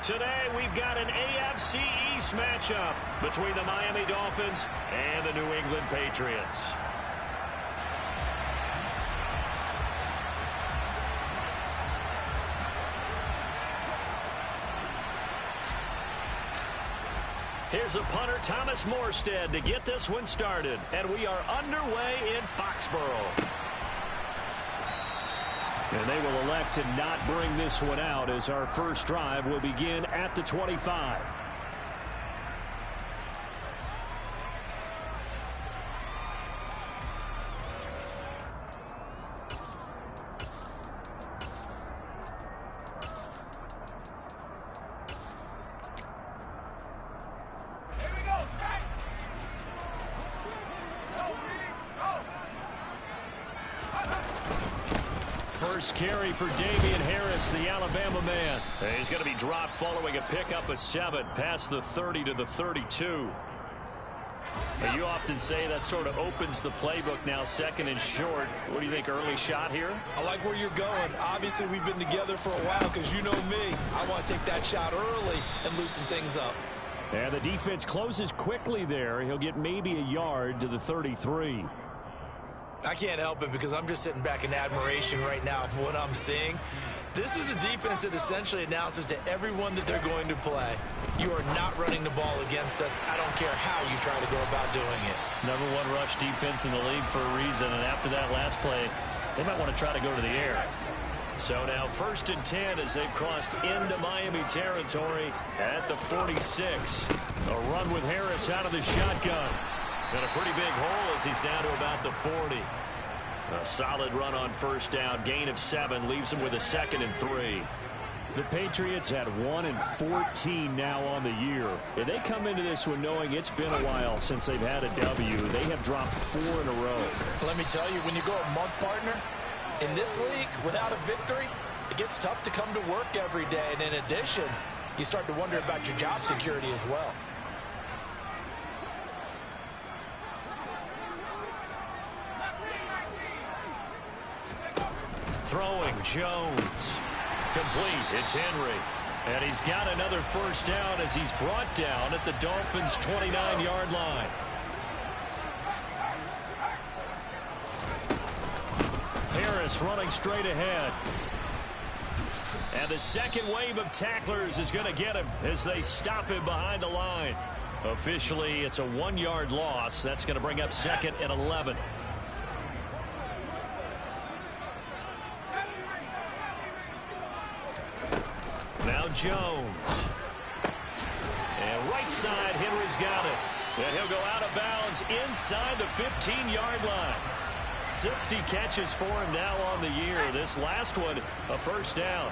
Today, we've got an AFC East matchup between the Miami Dolphins and the New England Patriots. Here's a punter, Thomas Morstead, to get this one started. And we are underway in Foxborough. And they will elect to not bring this one out as our first drive will begin at the 25. First carry for Damian Harris, the Alabama man. He's going to be dropped following a pickup of 7 past the 30 to the 32. You often say that sort of opens the playbook now, second and short. What do you think, early shot here? I like where you're going. Obviously, we've been together for a while because you know me. I want to take that shot early and loosen things up. And the defense closes quickly there. He'll get maybe a yard to the 33. I can't help it because I'm just sitting back in admiration right now for what I'm seeing. This is a defense that essentially announces to everyone that they're going to play, you are not running the ball against us. I don't care how you try to go about doing it. #1 rush defense in the league for a reason, and after that last play, they might want to try to go to the air. So now 1st and 10 as they've crossed into Miami territory at the 46. A run with Harris out of the shotgun. And a pretty big hole as he's down to about the 40. A solid run on first down. Gain of 7 leaves him with a 2nd and 3. The Patriots had 1 and 14 now on the year. And they come into this one knowing it's been a while since they've had a W. They have dropped 4 in a row. Let me tell you, when you go a month partner in this league without a victory, it gets tough to come to work every day. And in addition, you start to wonder about your job security as well. Throwing, Jones. Complete, it's Henry. And he's got another first down as he's brought down at the Dolphins' 29-yard line. Harris running straight ahead. And the second wave of tacklers is going to get him as they stop him behind the line. Officially, it's a 1-yard loss. That's going to bring up 2nd and 11. Now Jones. And right side, Henry's got it. And he'll go out of bounds inside the 15-yard line. 60 catches for him now on the year. This last one, a first down.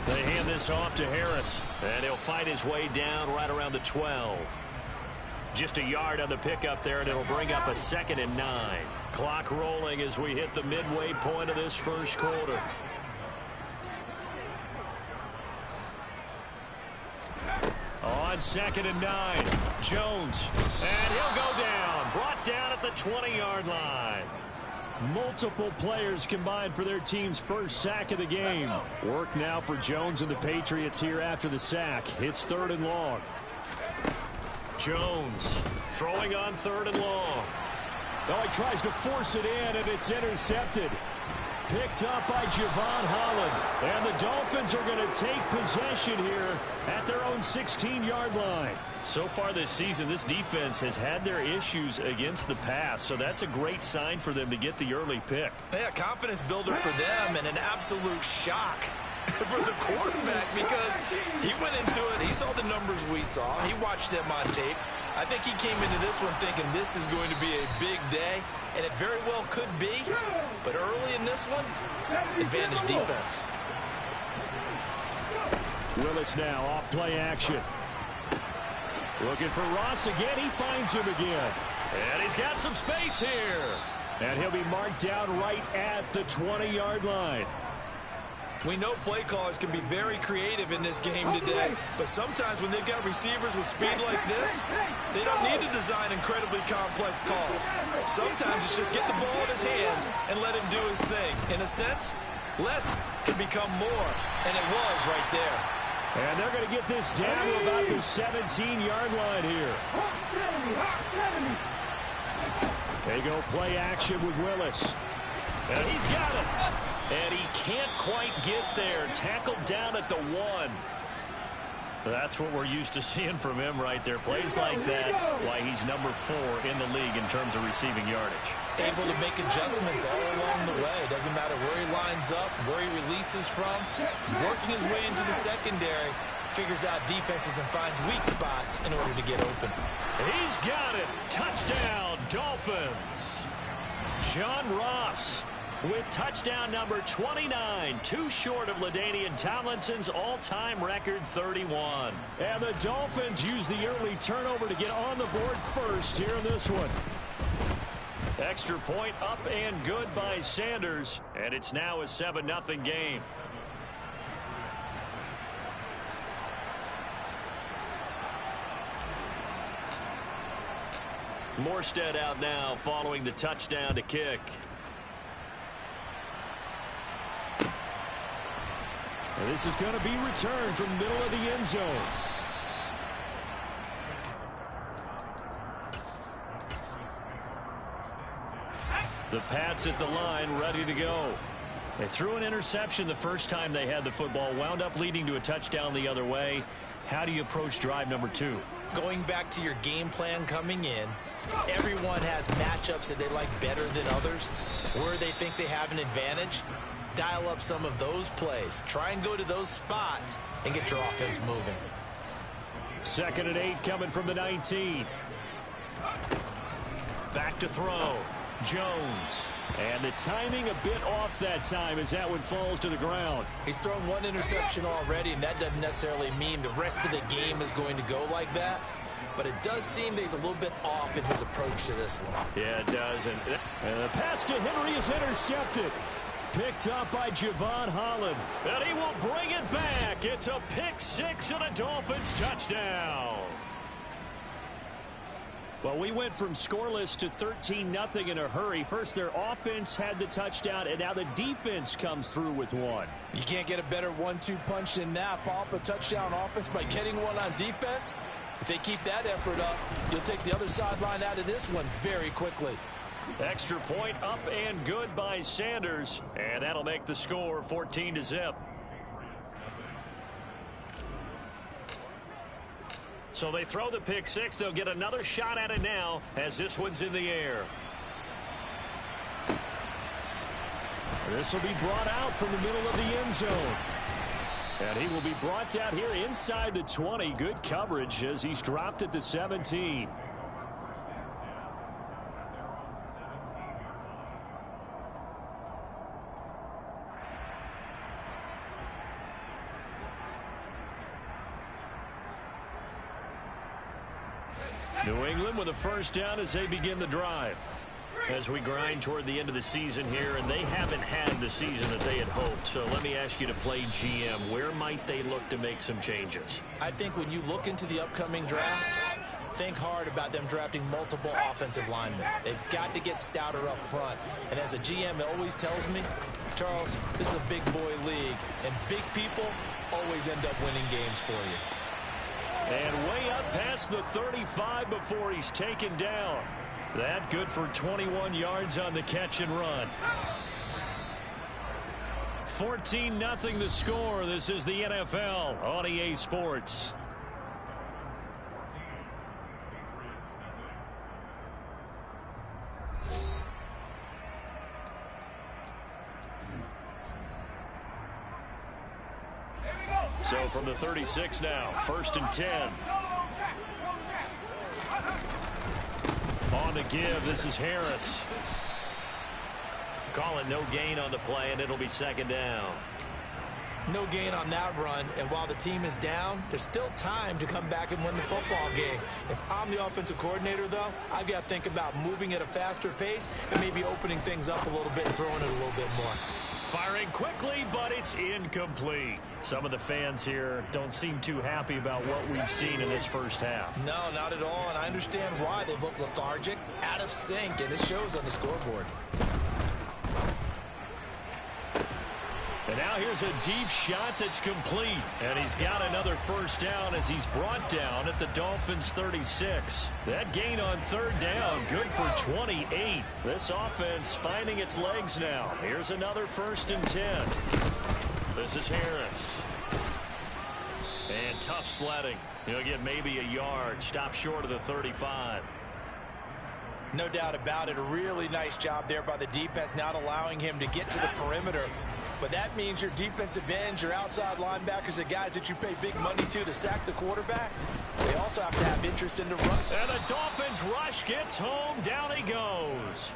They hand this off to Harris. And he'll fight his way down right around the 12. Just a yard on the pickup there, and it'll bring up a 2nd and 9. Clock rolling as we hit the midway point of this first quarter. On 2nd and 9, Jones. And he'll go down. Brought down at the 20-yard line. Multiple players combined for their team's first sack of the game. Work now for Jones and the Patriots here after the sack. It's 3rd and long. Jones throwing on 3rd and long. Oh, he tries to force it in, and it's intercepted. Picked up by Javon Holland. And the Dolphins are going to take possession here at their own 16-yard line. So far this season, this defense has had their issues against the pass, so that's a great sign for them to get the early pick. Yeah, confidence builder for them and an absolute shock for the quarterback because he went into it. He saw the numbers we saw. He watched them on tape. I think he came into this one thinking this is going to be a big day, and it very well could be. But early in this one, advantage defense. Willis now off play action. Looking for Ross again. He finds him again. And he's got some space here. And he'll be marked down right at the 20-yard line. We know play callers can be very creative in this game today, but sometimes when they've got receivers with speed like this, they don't need to design incredibly complex calls. Sometimes it's just get the ball in his hands and let him do his thing. In a sense, Less can become more, and it was right there. And they're going to get this down to about the 17-yard line here. They go play action with Willis. And he's got it. And he can't quite get there. Tackled down at the 1. That's what we're used to seeing from him right there. Plays like that, why he's number 4 in the league in terms of receiving yardage. Able to make adjustments all along the way. Doesn't matter where he lines up, where he releases from. Working his way into the secondary. Figures out defenses and finds weak spots in order to get open. He's got it. Touchdown, Dolphins. John Ross with touchdown number 29, too short of LaDainian Tomlinson's all-time record 31. And the Dolphins use the early turnover to get on the board first here in this one. Extra point up and good by Sanders, and it's now a 7-0 game. Morstead out now following the touchdown to kick. And this is going to be returned from the middle of the end zone. The Pats at the line, ready to go. They threw an interception the first time they had the football, wound up leading to a touchdown the other way. How do you approach drive number 2? Going back to your game plan coming in, everyone has matchups that they like better than others, where they think they have an advantage. Dial up some of those plays. Try and go to those spots and get your offense moving. 2nd and 8 coming from the 19. Back to throw. Jones. And the timing a bit off that time as that one falls to the ground. He's thrown 1 interception already, and that doesn't necessarily mean the rest of the game is going to go like that. But it does seem that he's a little bit off in his approach to this one. Yeah, it does. And the pass to Henry is intercepted. Picked up by Javon Holland. And he will bring it back. It's a pick 6 and a Dolphins touchdown. Well, we went from scoreless to 13-0 in a hurry. First, their offense had the touchdown, and now the defense comes through with one. You can't get a better 1-2 punch than that. Follow up a touchdown offense by getting one on defense. If they keep that effort up, you'll take the other sideline out of this one very quickly. Extra point up and good by Sanders, and that'll make the score 14-0. So they throw the pick 6. They'll get another shot at it now as this one's in the air. This will be brought out from the middle of the end zone. And he will be brought down here inside the 20. Good coverage as he's dropped at the 17. New England with a first down as they begin the drive. As we grind toward the end of the season here, and they haven't had the season that they had hoped. So let me ask you to play GM. Where might they look to make some changes? I think when you look into the upcoming draft, think hard about them drafting multiple offensive linemen. They've got to get stouter up front. And as a GM, it always tells me, Charles, this is a big boy league, and big people always end up winning games for you. And way up past the 35 before he's taken down. That good for 21 yards on the catch and run. 14-0 the score. This is the NFL on EA Sports. So from the 36 now, 1st and 10. On the give, this is Harris. Call it no gain on the play, and it'll be 2nd down. No gain on that run, and while the team is down, there's still time to come back and win the football game. If I'm the offensive coordinator, though, I've got to think about moving at a faster pace and maybe opening things up a little bit and throwing it a little bit more. Firing quickly, but it's incomplete. Some of the fans here don't seem too happy about what we've seen in this first half. No, not at all, and I understand why. They've looked lethargic, out of sync, and it shows on the scoreboard. Now here's a deep shot that's complete. And he's got another first down as he's brought down at the Dolphins' 36. That gain on third down, good for 28. This offense finding its legs now. Here's another 1st and 10. This is Harris. And tough sledding. He'll get maybe a yard. Stop short of the 35. No doubt about it. A really nice job there by the defense, not allowing him to get to the perimeter. But that means your defensive ends, your outside linebackers, the guys that you pay big money to sack the quarterback, they also have to have interest in the run. And the Dolphins rush gets home. Down he goes.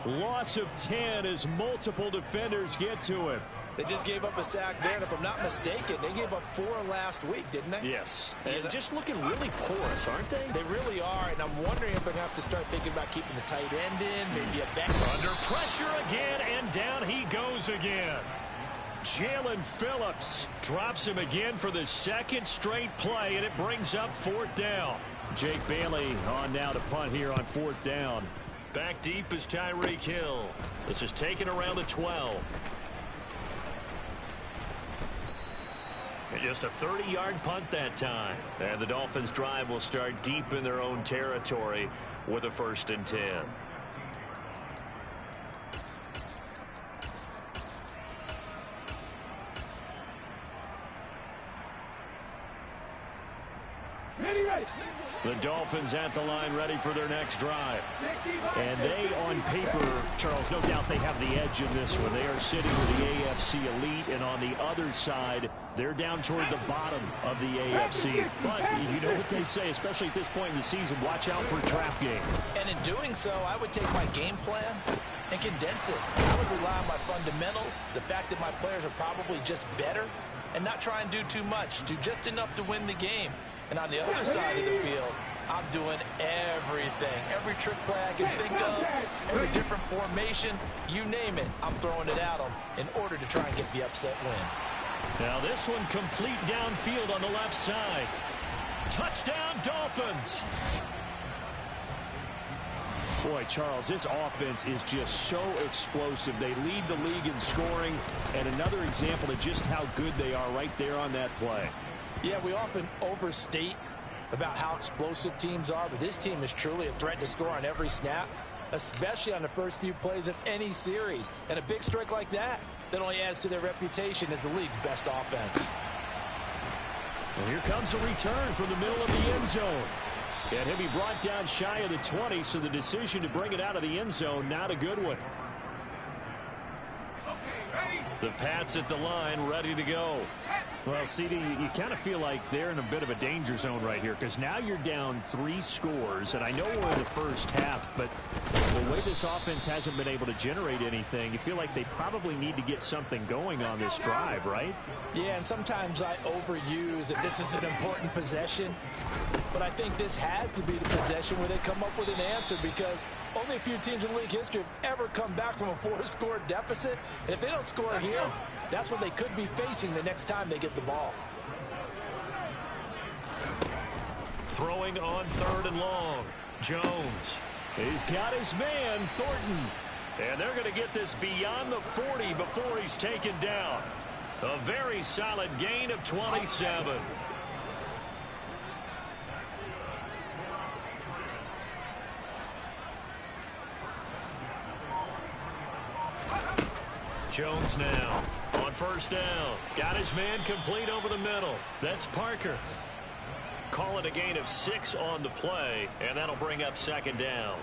Loss of 10 as multiple defenders get to him. They just gave up a sack there, and if I'm not mistaken, they gave up 4 last week, didn't they? Yes. And just looking really porous, aren't they? They really are, and I'm wondering if they're going to have to start thinking about keeping the tight end in, maybe a back. Under pressure again, and down he goes again. Jalen Phillips drops him again for the second straight play, and it brings up 4th down. Jake Bailey on now to punt here on 4th down. Back deep is Tyreek Hill. This is taken around the 12. And just a 30-yard punt that time. And the Dolphins' drive will start deep in their own territory with a 1st and 10. The Dolphins at the line ready for their next drive. And they, on paper, Charles, no doubt they have the edge in this one. They are sitting with the AFC elite, and on the other side, they're down toward the bottom of the AFC. But you know what they say, especially at this point in the season, watch out for a trap game. And in doing so, I would take my game plan and condense it. I would rely on my fundamentals, the fact that my players are probably just better, and not try and do too much, do just enough to win the game. And on the other side of the field, I'm doing everything. Every trick play I can think of, every different formation, you name it, I'm throwing it at them in order to try and get the upset win. Now this one complete downfield on the left side. Touchdown, Dolphins. Boy, Charles, this offense is just so explosive. They lead the league in scoring, and another example of just how good they are right there on that play. Yeah, we often overstate about how explosive teams are, but this team is truly a threat to score on every snap, especially on the first few plays of any series. And a big strike like that only adds to their reputation as the league's best offense. Well, here comes a return from the middle of the end zone. And he'll be brought down shy of the 20, so the decision to bring it out of the end zone, not a good one. The Pats at the line, ready to go. Well, CD, you kind of feel like they're in a bit of a danger zone right here, because now you're down 3 scores, and I know we're in the first half, but the way this offense hasn't been able to generate anything, you feel like they probably need to get something going on this drive, right? Yeah, and sometimes I overuse that this is an important possession, but I think this has to be the possession where they come up with an answer, because only a few teams in league history have ever come back from a 4-score deficit. And if they don't score here, that's what they could be facing the next time they get the ball. Throwing on 3rd and long. Jones. He's got his man, Thornton. And they're going to get this beyond the 40 before he's taken down. A very solid gain of 27. Jones now on 1st down. Got his man complete over the middle. That's Parker. Call it a gain of 6 on the play, and that'll bring up 2nd down.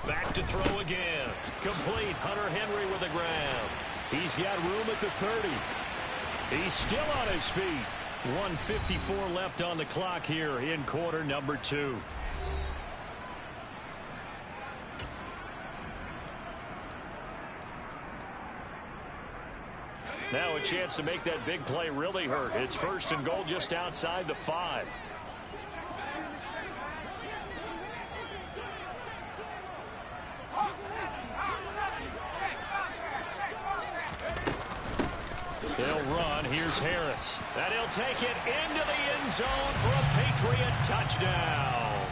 Back to throw again. Complete. Hunter Henry with a grab. He's got room at the 30. He's still on his feet. 1:54 left on the clock here in quarter number 2. Now a chance to make that big play really hurt. It's 1st and goal just outside the 5. They'll run. Here's Harris. And he'll take it into the end zone for a Patriot touchdown.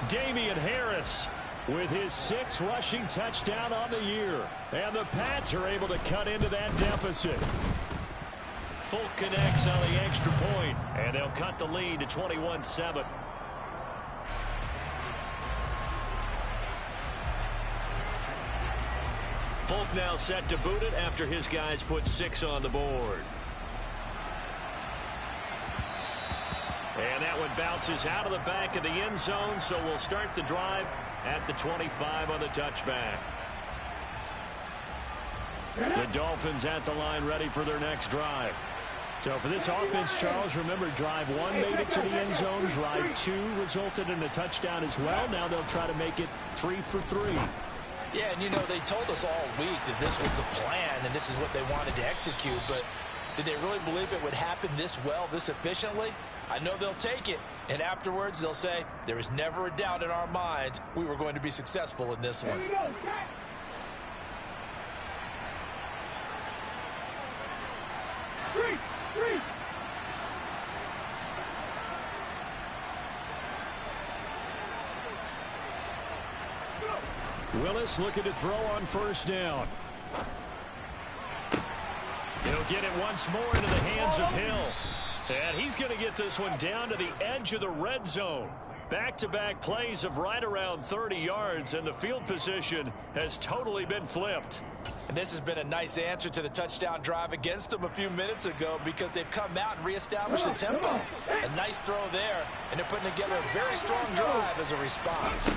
Damian Harris with his 6th rushing touchdown on the year. And the Pats are able to cut into that deficit. Folk connects on the extra point, and they'll cut the lead to 21-7. Folk now set to boot it after his guys put 6 on the board. And that one bounces out of the back of the end zone, so we'll start the drive at the 25 on the touchback. The Dolphins at the line ready for their next drive. So for this offense, Charles, remember drive 1 made it to the end zone. Drive 2 resulted in a touchdown as well. Now they'll try to make it 3 for 3. Yeah, and you know, they told us all week that this was the plan and this is what they wanted to execute, but did they really believe it would happen this well, this efficiently? I know they'll take it, and afterwards they'll say, there was never a doubt in our minds we were going to be successful in this one. Willis looking to throw on first down. He'll get it once more into the hands of Hill. And he's going to get this one down to the edge of the red zone. Back-to-back plays of right around 30 yards, and the field position has totally been flipped. And this has been a nice answer to the touchdown drive against them a few minutes ago because they've come out and reestablished the tempo. A nice throw there, and they're putting together a very strong drive as a response.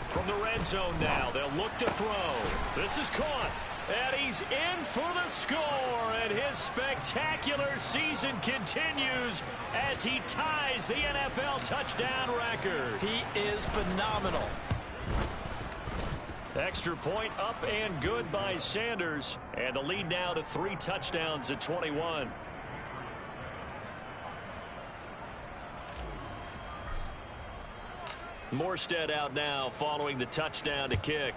From the red zone now, they'll look to throw. This is caught, and he's in for the score, and his spectacular season continues as he ties the NFL touchdown record. He is phenomenal. Extra point up and good by Sanders, and the lead now to 3 touchdowns at 21. Morstead out now following the touchdown to kick.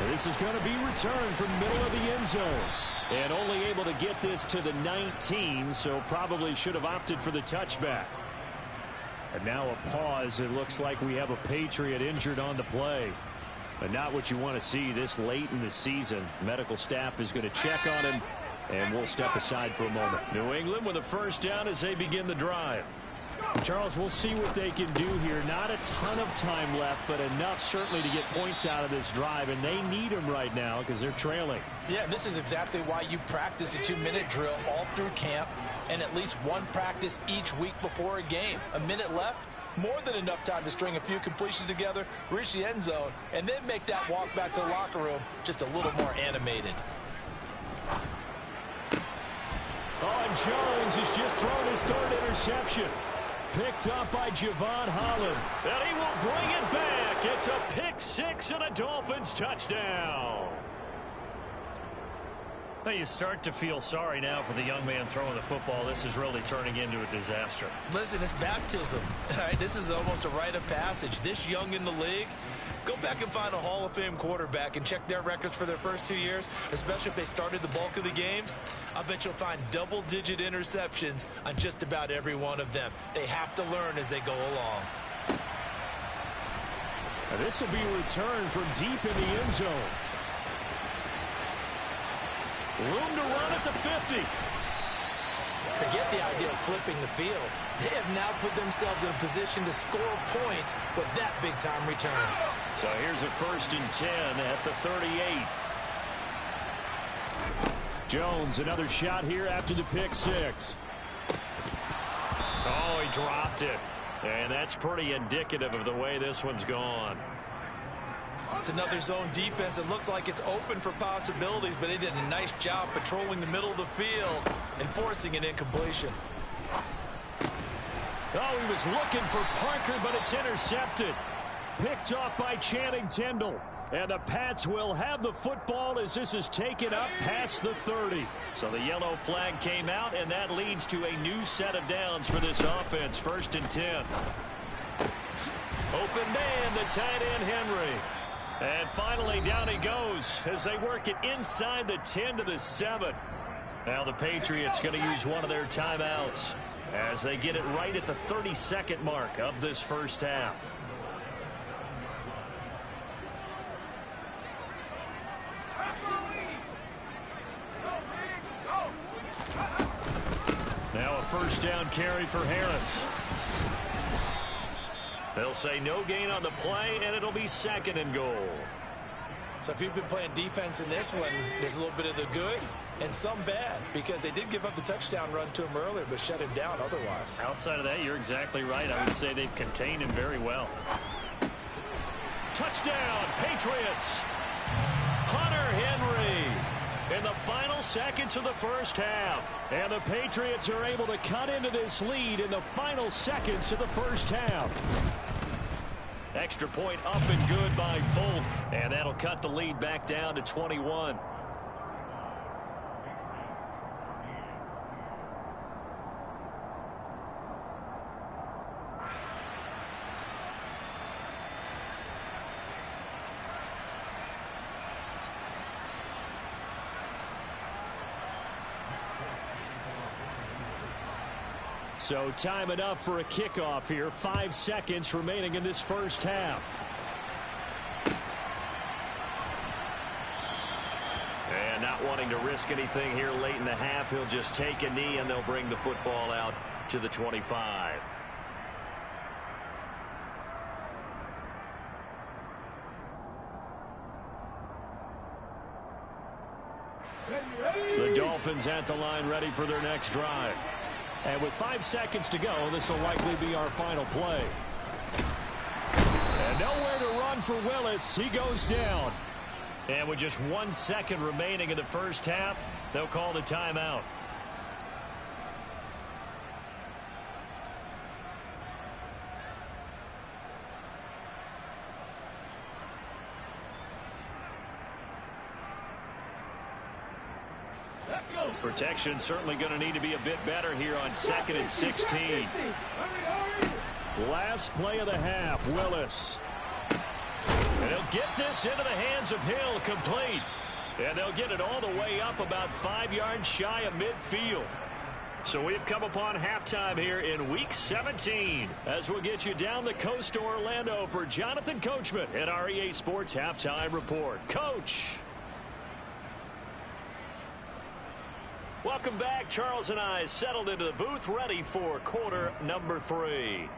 This is going to be returned from the middle of the end zone. And only able to get this to the 19, so probably should have opted for the touchback. And now a pause. It looks like we have a Patriot injured on the play. But not what you want to see this late in the season. Medical staff is going to check on him, and we'll step aside for a moment. New England with a first down as they begin the drive. Charles, we'll see what they can do here. Not a ton of time left, but enough certainly to get points out of this drive, and they need them right now because they're trailing. Yeah, this is exactly why you practice a 2-minute drill all through camp and at least one practice each week before a game. A minute left, more than enough time to string a few completions together, reach the end zone, and then make that walk back to the locker room just a little more animated. Oh, and Jones has just thrown his 3rd interception. Picked up by Javon Holland. And he will bring it back. It's a pick-6 and a Dolphins touchdown. Well, you start to feel sorry now for the young man throwing the football. This is really turning into a disaster. Listen, it's baptism. All right, this is almost a rite of passage. This young in the league, go back and find a Hall of Fame quarterback and check their records for their first 2 years, especially if they started the bulk of the games. I bet you'll find double-digit interceptions on just about every one of them. They have to learn as they go along. Now this will be returned from deep in the end zone. Room to run at the 50. Forget the idea of flipping the field. They have now put themselves in a position to score points with that big-time return. So here's a 1st and 10 at the 38. Jones, another shot here after the pick-6. Oh, he dropped it. And that's pretty indicative of the way this one's gone. It's another zone defense. It looks like it's open for possibilities, but they did a nice job patrolling the middle of the field and forcing an incompletion. Oh, he was looking for Parker, but it's intercepted. Picked off by Channing Tindall. And the Pats will have the football as this is taken up past the 30. So the yellow flag came out, and that leads to a new set of downs for this offense. 1st and 10. Open man, the tight end Henry. And finally down he goes as they work it inside the 10 to the 7. Now the Patriots going to use one of their timeouts as they get it right at the 32nd mark of this first half. Now a first down carry for Harris. They'll say no gain on the play, and it'll be 2nd and goal. So if you've been playing defense in this one, there's a little bit of the good and some bad, because they did give up the touchdown run to him earlier, but shut him down otherwise. Outside of that, you're exactly right. I would say they've contained him very well. Touchdown, Patriots! Hunter Henry in the final seconds of the first half. And the Patriots are able to cut into this lead in the final seconds of the first half. Extra point up and good by Folk. And that'll cut the lead back down to 21. So time enough for a kickoff here. 5 seconds remaining in this first half. And not wanting to risk anything here late in the half, he'll just take a knee and they'll bring the football out to the 25. The Dolphins at the line ready for their next drive. And with 5 seconds to go, this will likely be our final play. And nowhere to run for Willis. He goes down. And with just 1 second remaining in the first half, they'll call the timeout. Protection certainly going to need to be a bit better here on 2nd and 16. Last play of the half, Willis. And he'll get this into the hands of Hill, complete. And they'll get it all the way up about 5 yards shy of midfield. So we've come upon halftime here in Week 17 as we'll get you down the coast to Orlando for Jonathan Coachman at our EA Sports Halftime Report. Coach. Welcome back. Charles and I settled into the booth ready for quarter number 3.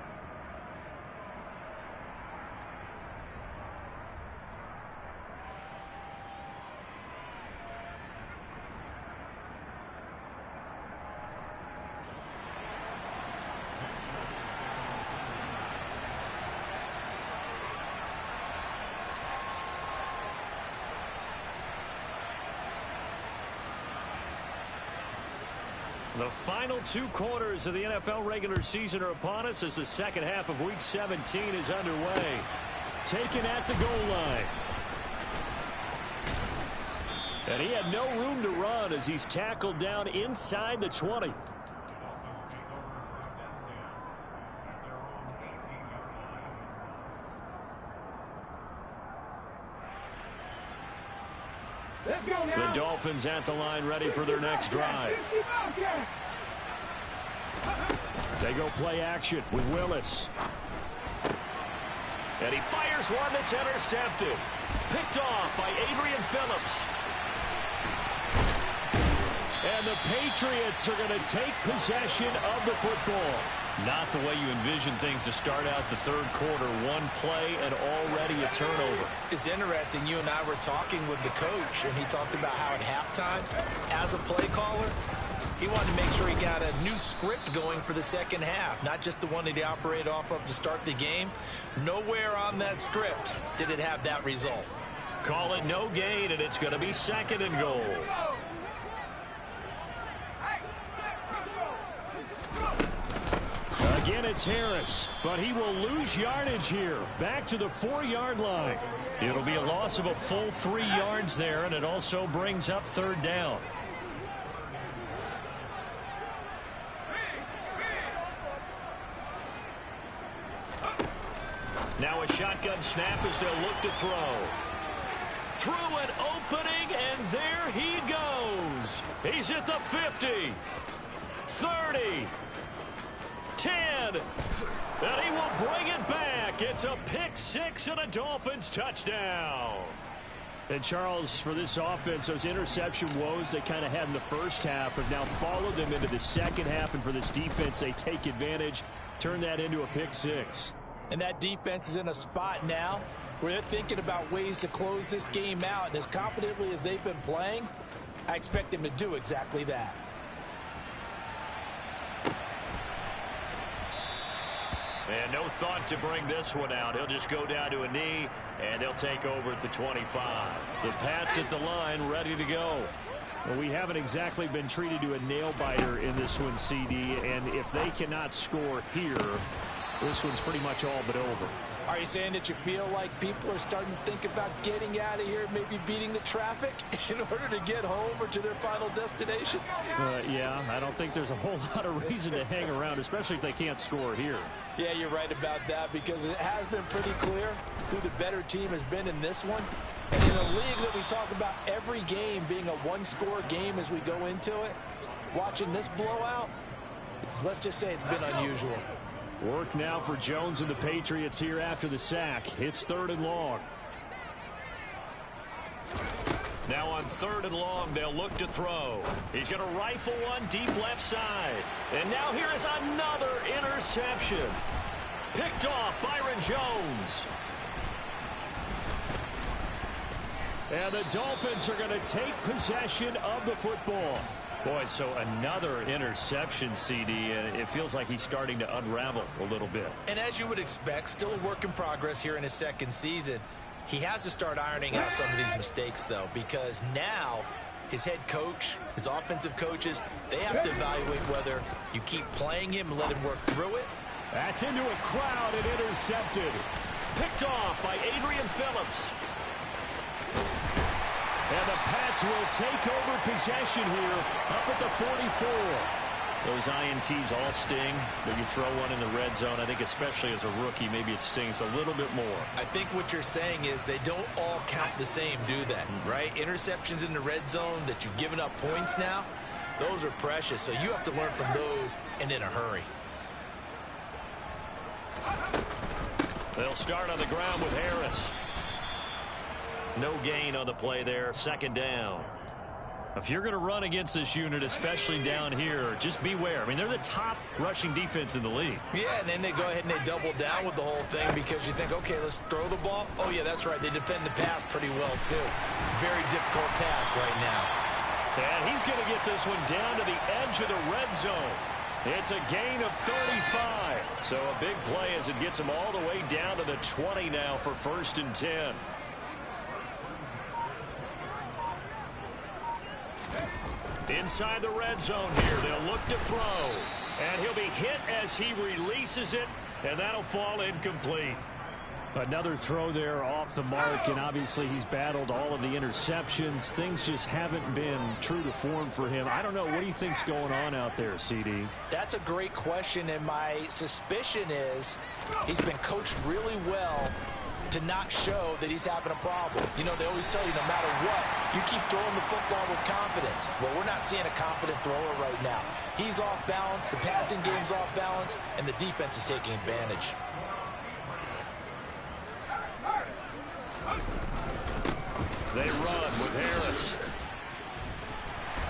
The final 2 quarters of the NFL regular season are upon us as the second half of Week 17 is underway. Taken at the goal line. And he had no room to run as he's tackled down inside the 20. The Dolphins at the line ready for their next drive. They go play action with Willis. And he fires one that's intercepted. Picked off by Adrian Phillips. And the Patriots are going to take possession of the football. Not the way you envision things to start out the third quarter. 1 play and already a turnover. It's interesting. You and I were talking with the coach, and he talked about how at halftime, as a play caller, he wanted to make sure he got a new script going for the second half, not just the one that he operated off of to start the game. Nowhere on that script did it have that result. Call it no gain, and it's going to be 2nd and goal. Again, it's Harris, but he will lose yardage here. Back to the 4-yard line. It'll be a loss of a full 3 yards there, and it also brings up 3rd down. Now a shotgun snap as they'll look to throw. Through an opening, and there he goes. Jones. He's at the 50, 30, 10, and he will bring it back. It's a pick six and a Dolphins touchdown. And, Charles, for this offense, those interception woes they kind of had in the first half have now followed them into the second half. And for this defense, they take advantage, turn that into a pick six. And that defense is in a spot now where they're thinking about ways to close this game out. And as confidently as they've been playing, I expect them to do exactly that. And no thought to bring this one out. He'll just go down to a knee, and they'll take over at the 25. The Pats at the line, ready to go. Well, we haven't exactly been treated to a nail-biter in this one, CD, and if they cannot score here, this one's pretty much all but over. Are you saying that you feel like people are starting to think about getting out of here, maybe beating the traffic in order to get home or to their final destination? Yeah, I don't think there's a whole lot of reason to hang around, especially if they can't score here. Yeah, you're right about that, because it has been pretty clear who the better team has been in this one. And in a league that we talk about every game being a one-score game as we go into it, watching this blowout, let's just say it's been unusual. Work now for Jones and the Patriots here after the sack. It's 3rd and long. Now on 3rd and long, they'll look to throw. He's going to rifle one deep left side. And now here is another interception. Picked off Byron Jones. And the Dolphins are going to take possession of the football. Boy, so another interception, CD, and it feels like he's starting to unravel a little bit. And as you would expect, still a work in progress here in his second season. He has to start ironing out some of these mistakes, though, because now his head coach, his offensive coaches, they have to evaluate whether you keep playing him and let him work through it. That's into a crowd and intercepted. Picked off by Adrian Phillips. And the Pats will take over possession here up at the 44. Those INTs all sting, but you throw one in the red zone. I think especially as a rookie, maybe it stings a little bit more. I think what you're saying is they don't all count the same, do they? Right? Interceptions in the red zone that you've given up points now, those are precious. So you have to learn from those and in a hurry. They'll start on the ground with Harris. No gain on the play there. 2nd down. If you're going to run against this unit, especially down here, just beware. I mean, they're the top rushing defense in the league. Yeah, and then they go ahead and they double down with the whole thing because you think, okay, let's throw the ball. Oh, yeah, that's right. They defend the pass pretty well, too. Very difficult task right now. And he's going to get this one down to the edge of the red zone. It's a gain of 35. So a big play as it gets him all the way down to the 20 now for 1st and 10. Inside the red zone here, they'll look to throw. And he'll be hit as he releases it, and that'll fall incomplete. Another throw there off the mark, and obviously he's battled all of the interceptions. Things just haven't been true to form for him. I don't know. What do you think's going on out there, CD? That's a great question, and my suspicion is he's been coached really well to not show that he's having a problem. You know, they always tell you no matter what, you keep throwing the football with confidence. Well, we're not seeing a confident thrower right now. He's off balance, the passing game's off balance, and the defense is taking advantage. They run with Harris.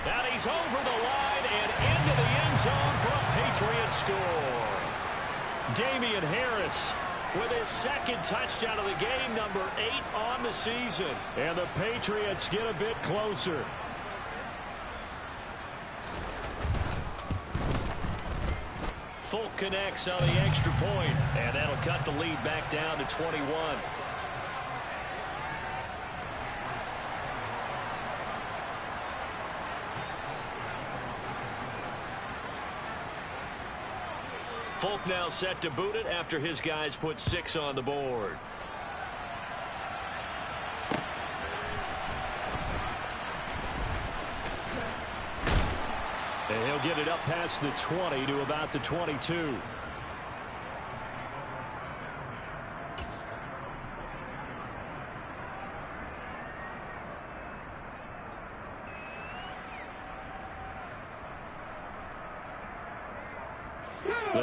And he's over the line and into the end zone for a Patriot score. Damian Harris with his 2nd touchdown of the game, number 8 on the season. And the Patriots get a bit closer. Folk connects on the extra point, and that'll cut the lead back down to 21. Folk now set to boot it after his guys put 6 on the board. And he'll get it up past the 20 to about the 22.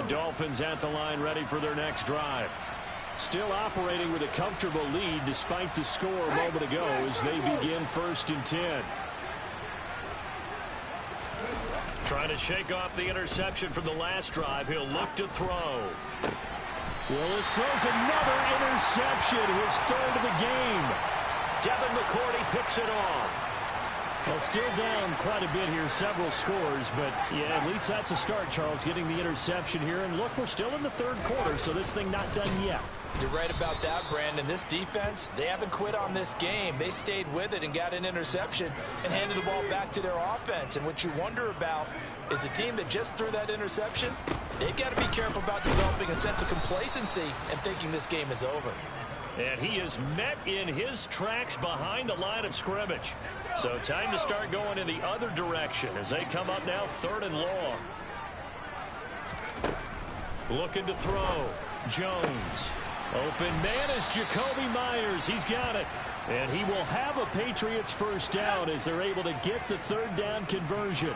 The Dolphins at the line ready for their next drive. Still operating with a comfortable lead despite the score a moment ago as they begin 1st and 10. Trying to shake off the interception from the last drive. He'll look to throw. Willis throws another interception, his 3rd of the game. Devin McCourty picks it off. Well, still down quite a bit here, several scores, but yeah, at least that's a start, Charles, getting the interception here. And look, we're still in the 3rd quarter, so this thing not done yet. You're right about that, Brandon. This defense, they haven't quit on this game. They stayed with it and got an interception and handed the ball back to their offense. And what you wonder about is the team that just threw that interception, they've got to be careful about developing a sense of complacency and thinking this game is over. And he is met in his tracks behind the line of scrimmage. So time to start going in the other direction as they come up now 3rd and long. Looking to throw. Jones. Open man is Jacoby Myers. He's got it. And he will have a Patriots 1st down as they're able to get the 3rd down conversion.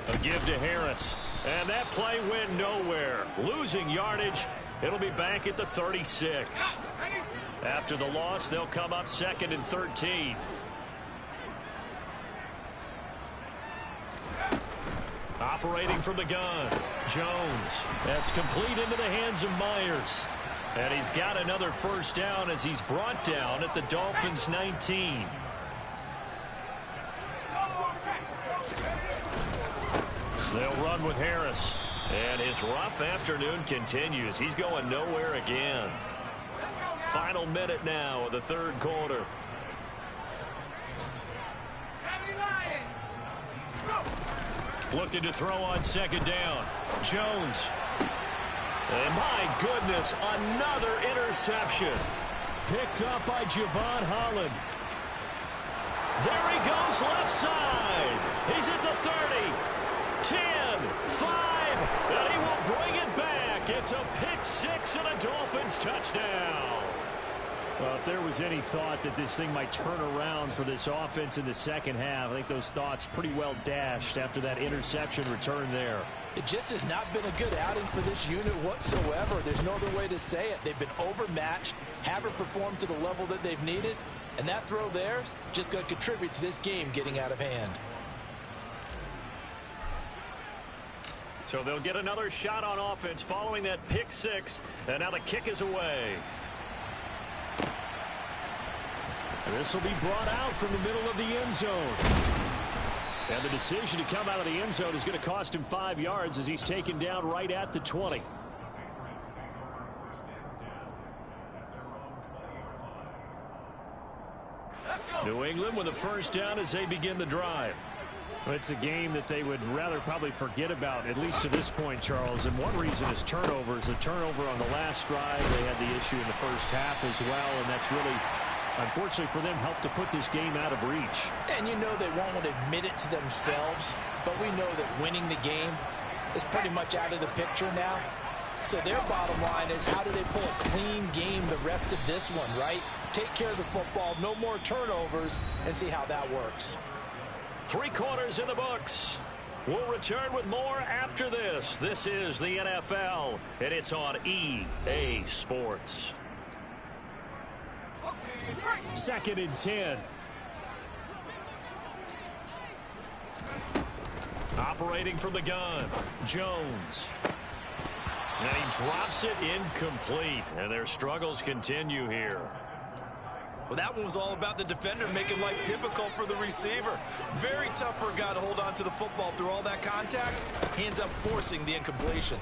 A give to Harris. And that play went nowhere. Losing yardage. It'll be back at the 36. After the loss, they'll come up 2nd and 13. Operating from the gun. Jones. That's complete into the hands of Myers. And he's got another 1st down as he's brought down at the Dolphins' 19. They'll run with Harris. And his rough afternoon continues. He's going nowhere again. Final minute now of the 3rd quarter. Looking to throw on 2nd down. Jones. And my goodness, another interception. Picked up by Javon Holland. There he goes left side. He's at the 30. 10, 5, and he will bring it back. It's a pick 6 and a Dolphins touchdown. Well, if there was any thought that this thing might turn around for this offense in the 2nd half, I think those thoughts pretty well dashed after that interception return there. It just has not been a good outing for this unit whatsoever. There's no other way to say it. They've been overmatched, haven't performed to the level that they've needed, and that throw there is just going to contribute to this game getting out of hand. So they'll get another shot on offense following that pick 6, and now the kick is away. This will be brought out from the middle of the end zone. And the decision to come out of the end zone is going to cost him 5 yards as he's taken down right at the 20. New England with a 1st down as they begin the drive. It's a game that they would rather probably forget about, at least to this point, Charles. And one reason is turnovers. The turnover on the last drive, they had the issue in the 1st half as well, and that's really, unfortunately for them, helped to put this game out of reach. And you know they won't admit it to themselves, but we know that winning the game is pretty much out of the picture now. So their bottom line is, how do they pull a clean game the rest of this one, right? Take care of the football, no more turnovers, and see how that works. 3 quarters in the books. We'll return with more after this. This is the NFL, and it's on EA Sports. 2nd and 10. Operating from the gun, Jones. And he drops it incomplete, and their struggles continue here. Well, that one was all about the defender making life difficult for the receiver. Very tough for a guy to hold on to the football through all that contact. He ends up forcing the incompletion.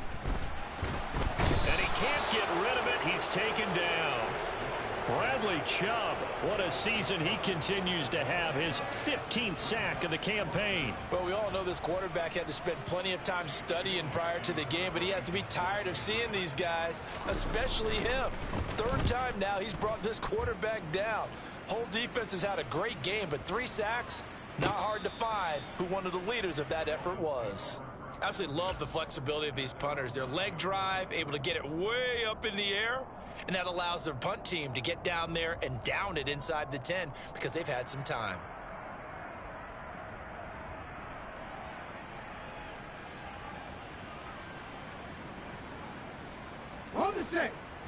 And he can't get rid of it. He's taken down. Bradley Chubb, what a season he continues to have, his 15th sack of the campaign. Well, we all know this quarterback had to spend plenty of time studying prior to the game, but he has to be tired of seeing these guys, especially him. 3rd time now he's brought this quarterback down. Whole defense has had a great game, but 3 sacks, not hard to find who one of the leaders of that effort was. Absolutely love the flexibility of these punters. Their leg drive, able to get it way up in the air. And that allows their punt team to get down there and down it inside the 10 because they've had some time.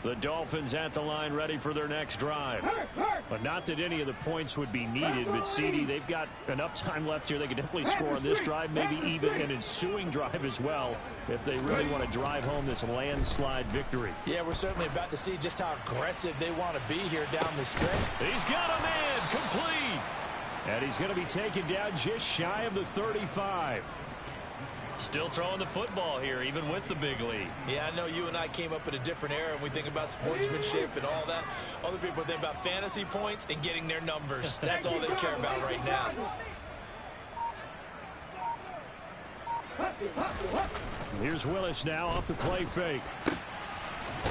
The Dolphins at the line ready for their next drive. But not that any of the points would be needed, but CD, they've got enough time left here. They could definitely score on this drive, maybe even an ensuing drive as well, if they really want to drive home this landslide victory. Yeah, we're certainly about to see just how aggressive they want to be here down the stretch. He's got a man, complete. And he's going to be taken down just shy of the 35. Still throwing the football here, even with the big lead. Yeah, I know you and I came up in a different era, and we think about sportsmanship and all that. Other people think about fantasy points and getting their numbers. That's all they care about right now. Here's Willis now off the play fake.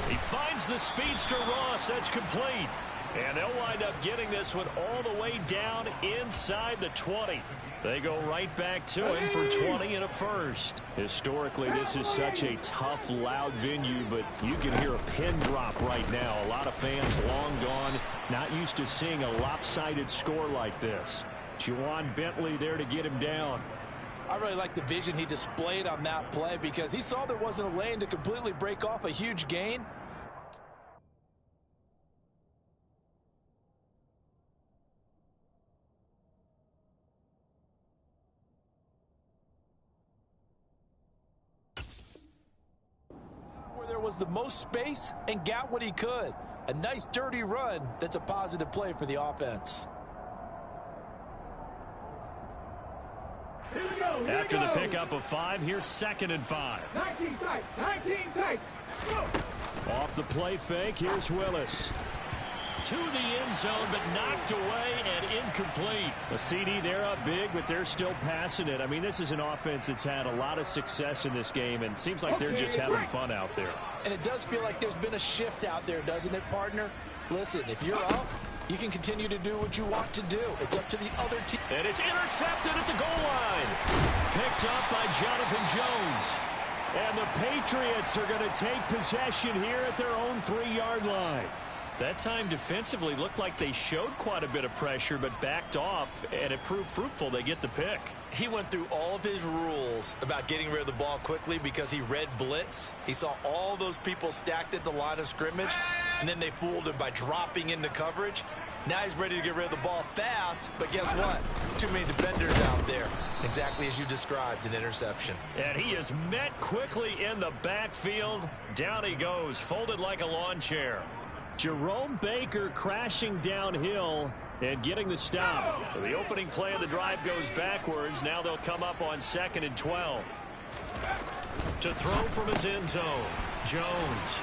He finds the speedster Ross. That's complete. And they'll wind up getting this one all the way down inside the 20. They go right back to him for 20 and a first. Historically, this is such a tough, loud venue, but you can hear a pin drop right now. A lot of fans long gone, not used to seeing a lopsided score like this. Juwan Bentley there to get him down. I really like the vision he displayed on that play because he saw there wasn't a lane to completely break off a huge gain. Where there was the most space and got what he could. A nice dirty run that's a positive play for the offense. After the pickup of 5, here's 2nd and 5. 19 tight. Go. Off the play fake, here's Willis. To the end zone, but knocked away and incomplete. The CD, they're up big, but they're still passing it. I mean, this is an offense that's had a lot of success in this game, and it seems like they're just having fun out there. And it does feel like there's been a shift out there, doesn't it, partner? Listen, if you're up, you can continue to do what you want to do. It's up to the other team. And it's intercepted at the goal line. Picked up by Jonathan Jones. And the Patriots are going to take possession here at their own 3-yard line. That time defensively looked like they showed quite a bit of pressure but backed off, and it proved fruitful. They get the pick. He went through all of his rules about getting rid of the ball quickly because he read blitz. He saw all those people stacked at the line of scrimmage, and then they fooled him by dropping into coverage. Now he's ready to get rid of the ball fast, but guess what? Too many defenders out there. Exactly as you described, an interception. And he is met quickly in the backfield. Down he goes, folded like a lawn chair. Jerome Baker crashing downhill and getting the stop. So the opening play of the drive goes backwards. Now they'll come up on 2nd and 12. To throw from his end zone, Jones.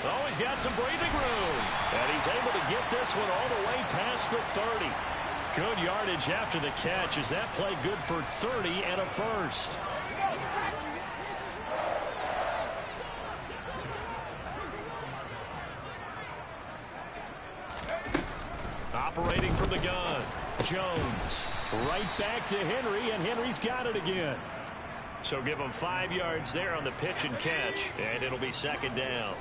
Oh, he's got some breathing room. And he's able to get this one all the way past the 30. Good yardage after the catch. Is that play good for 30 and a first? Operating from the gun, Jones. Right back to Henry, and Henry's got it again. So give him 5 yards there on the pitch and catch, and it'll be 2nd down.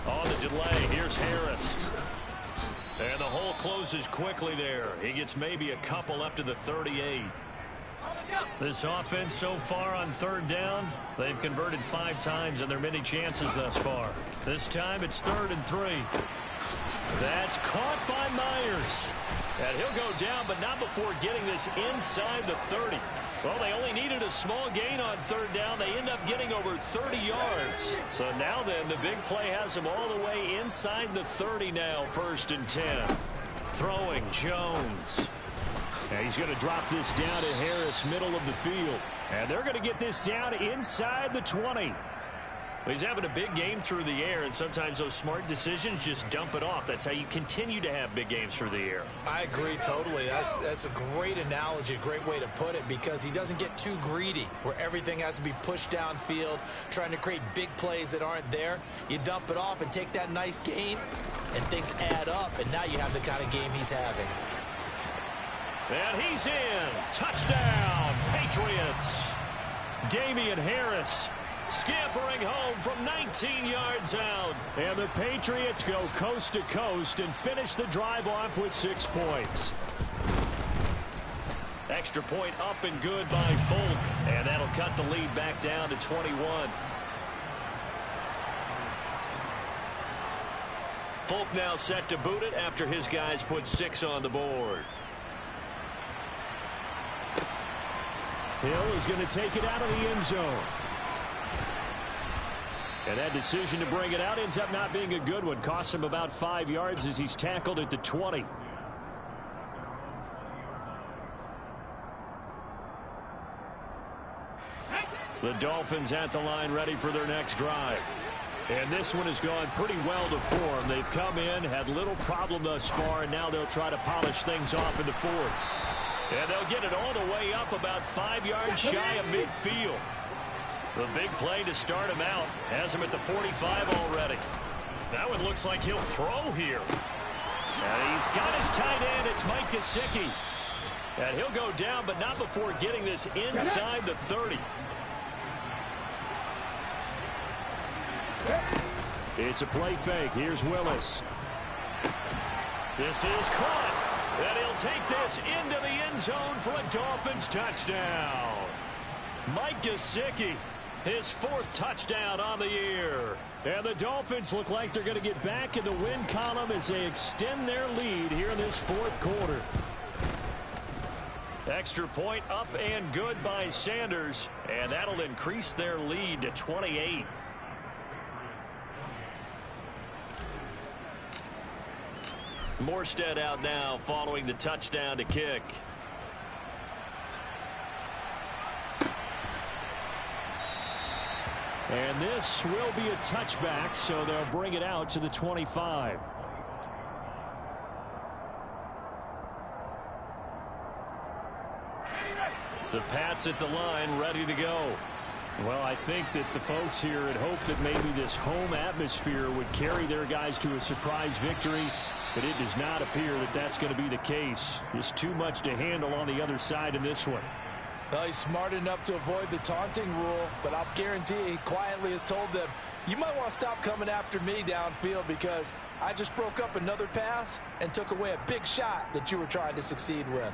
On the delay, here's Harris. And the hole closes quickly there. He gets maybe a couple up to the 38. This offense so far on 3rd down, they've converted 5 times in their many chances thus far. This time it's 3rd and 3. That's caught by Myers. And he'll go down, but not before getting this inside the 30. Well, they only needed a small gain on 3rd down. They end up getting over 30 yards. So now then, the big play has them all the way inside the 30 now, 1st and 10. Throwing, Jones. And he's going to drop this down to Harris, middle of the field. And they're going to get this down inside the 20. He's having a big game through the air, and sometimes those smart decisions just dump it off. That's how you continue to have big games through the air. I agree totally. That's a great analogy, a great way to put it, because he doesn't get too greedy where everything has to be pushed downfield, trying to create big plays that aren't there. You dump it off and take that nice gain, and things add up, and now you have the kind of game he's having. And he's in. Touchdown, Patriots. Damian Harris scampering home from 19 yards out. And the Patriots go coast to coast and finish the drive off with 6 points. Extra point up and good by Folk. And that'll cut the lead back down to 21. Folk now set to boot it after his guys put 6 on the board. Hill is going to take it out of the end zone. And that decision to bring it out ends up not being a good one. Costs him about 5 yards as he's tackled at the 20. The Dolphins at the line ready for their next drive. And this one has gone pretty well to form. They've come in, had little problem thus far, and now they'll try to polish things off in the fourth. And they'll get it all the way up about 5 yards shy of midfield. The big play to start him out has him at the 45 already. That one looks like he'll throw here. And he's got his tight end. It's Mike Gesicki. And he'll go down, but not before getting this inside the 30. It's a play fake. Here's Willis. This is caught. And he'll take this into the end zone for a Dolphins touchdown. Mike Gesicki, his 4th touchdown on the year. And the Dolphins look like they're going to get back in the win column as they extend their lead here in this 4th quarter. Extra point up and good by Sanders. And that'll increase their lead to 28. Morstead out now following the touchdown to kick. And this will be a touchback, so they'll bring it out to the 25. The Pats at the line ready to go. Well, I think that the folks here had hoped that maybe this home atmosphere would carry their guys to a surprise victory, but it does not appear that that's going to be the case. Just too much to handle on the other side in this one. Well, he's smart enough to avoid the taunting rule, but I'll guarantee he quietly has told them, you might want to stop coming after me downfield because I just broke up another pass and took away a big shot that you were trying to succeed with.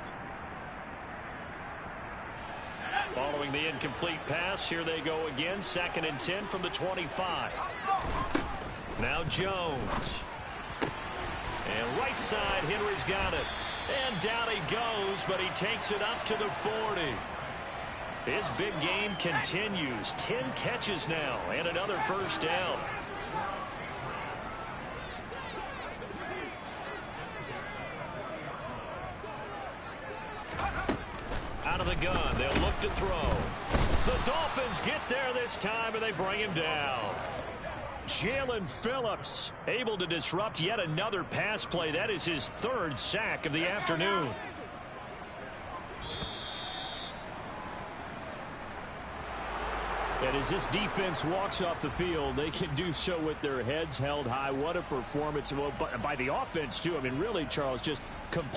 Following the incomplete pass, here they go again. 2nd and 10 from the 25. Now Jones. And right side, Henry's got it. And down he goes, but he takes it up to the 40. His big game continues. 10 catches now and another 1st down. Out of the gun, they'll look to throw. The Dolphins get there this time, and they bring him down. Jalen Phillips able to disrupt yet another pass play. That is his 3rd sack of the afternoon. And as this defense walks off the field, they can do so with their heads held high. What a performance by the offense, too. I mean, really, Charles, just complete.